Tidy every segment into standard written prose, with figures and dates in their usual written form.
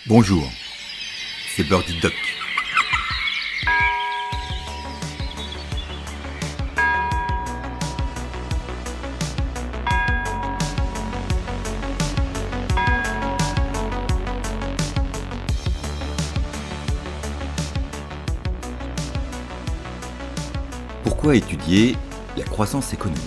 Bonjour, c'est Birdie Duck. Pourquoi étudier la croissance économique ?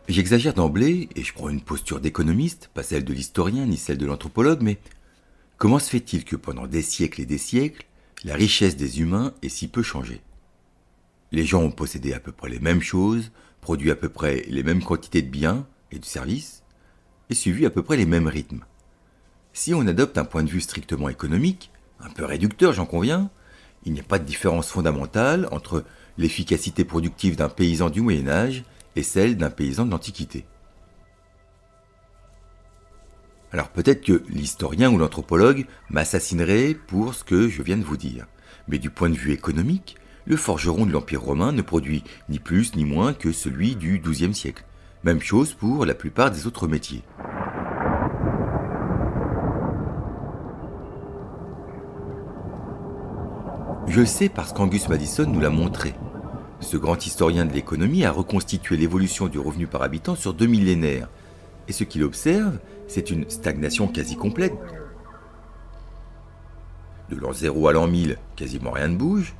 J'exagère d'emblée et je prends une posture d'économiste, pas celle de l'historien ni celle de l'anthropologue, mais comment se fait-il que pendant des siècles et des siècles, la richesse des humains ait si peu changé ? Les gens ont possédé à peu près les mêmes choses, produit à peu près les mêmes quantités de biens et de services, et suivi à peu près les mêmes rythmes. Si on adopte un point de vue strictement économique, un peu réducteur j'en conviens, il n'y a pas de différence fondamentale entre l'efficacité productive d'un paysan du Moyen-Âge et celle d'un paysan de l'Antiquité. Alors peut-être que l'historien ou l'anthropologue m'assassinerait pour ce que je viens de vous dire, mais du point de vue économique, le forgeron de l'Empire romain ne produit ni plus ni moins que celui du XIIe siècle. Même chose pour la plupart des autres métiers. Je le sais parce qu'Angus Madison nous l'a montré. Ce grand historien de l'économie a reconstitué l'évolution du revenu par habitant sur 2 millénaires. Et ce qu'il observe, c'est une stagnation quasi complète. De l'an 0 à l'an 1000, quasiment rien ne bouge.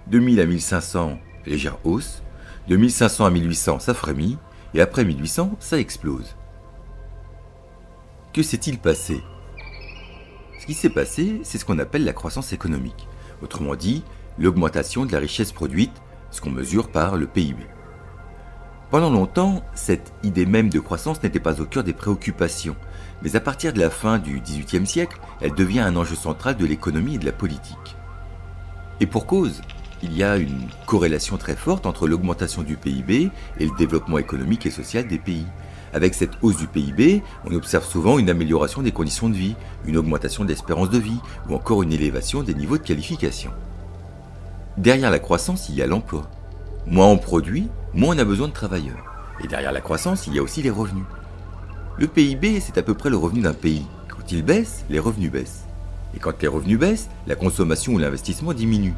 De 1000 à 1500, légère hausse. De 1500 à 1800, ça frémit. Et après 1800, ça explose. Que s'est-il passé ? Ce qui s'est passé, c'est ce qu'on appelle la croissance économique. Autrement dit, l'augmentation de la richesse produite, ce qu'on mesure par le PIB. Pendant longtemps, cette idée même de croissance n'était pas au cœur des préoccupations, mais à partir de la fin du XVIIIe siècle, elle devient un enjeu central de l'économie et de la politique. Et pour cause, il y a une corrélation très forte entre l'augmentation du PIB et le développement économique et social des pays. Avec cette hausse du PIB, on observe souvent une amélioration des conditions de vie, une augmentation de l'espérance de vie, ou encore une élévation des niveaux de qualification. Derrière la croissance, il y a l'emploi. Moins on produit, moins on a besoin de travailleurs. Et derrière la croissance, il y a aussi les revenus. Le PIB, c'est à peu près le revenu d'un pays. Quand il baisse, les revenus baissent. Et quand les revenus baissent, la consommation ou l'investissement diminue.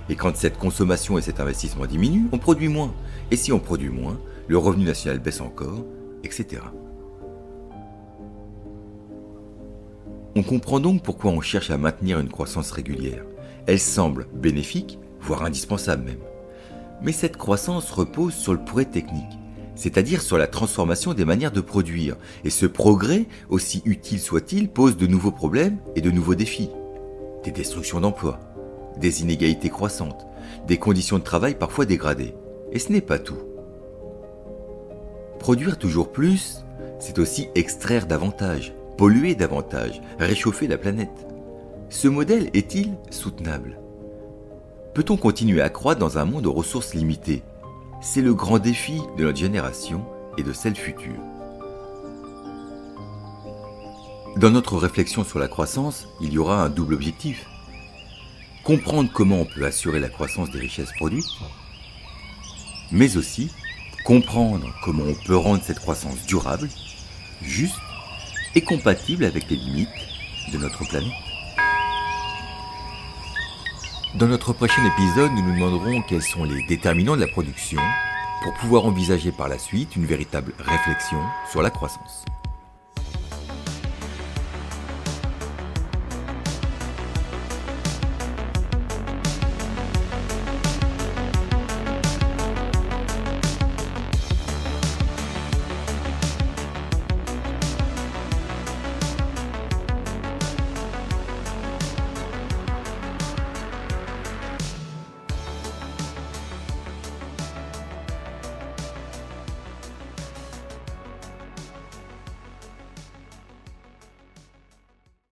Et quand cette consommation et cet investissement diminuent, on produit moins. Et si on produit moins, le revenu national baisse encore, etc. On comprend donc pourquoi on cherche à maintenir une croissance régulière. Elle semble bénéfique, voire indispensable même. Mais cette croissance repose sur le progrès technique, c'est-à-dire sur la transformation des manières de produire. Et ce progrès, aussi utile soit-il, pose de nouveaux problèmes et de nouveaux défis. Des destructions d'emplois, des inégalités croissantes, des conditions de travail parfois dégradées. Et ce n'est pas tout. Produire toujours plus, c'est aussi extraire davantage, polluer davantage, réchauffer la planète. Ce modèle est-il soutenable ? Peut-on continuer à croître dans un monde aux ressources limitées ? C'est le grand défi de notre génération et de celle future. Dans notre réflexion sur la croissance, il y aura un double objectif. Comprendre comment on peut assurer la croissance des richesses produites, mais aussi comprendre comment on peut rendre cette croissance durable, juste et compatible avec les limites de notre planète. Dans notre prochain épisode, nous nous demanderons quels sont les déterminants de la production pour pouvoir envisager par la suite une véritable réflexion sur la croissance.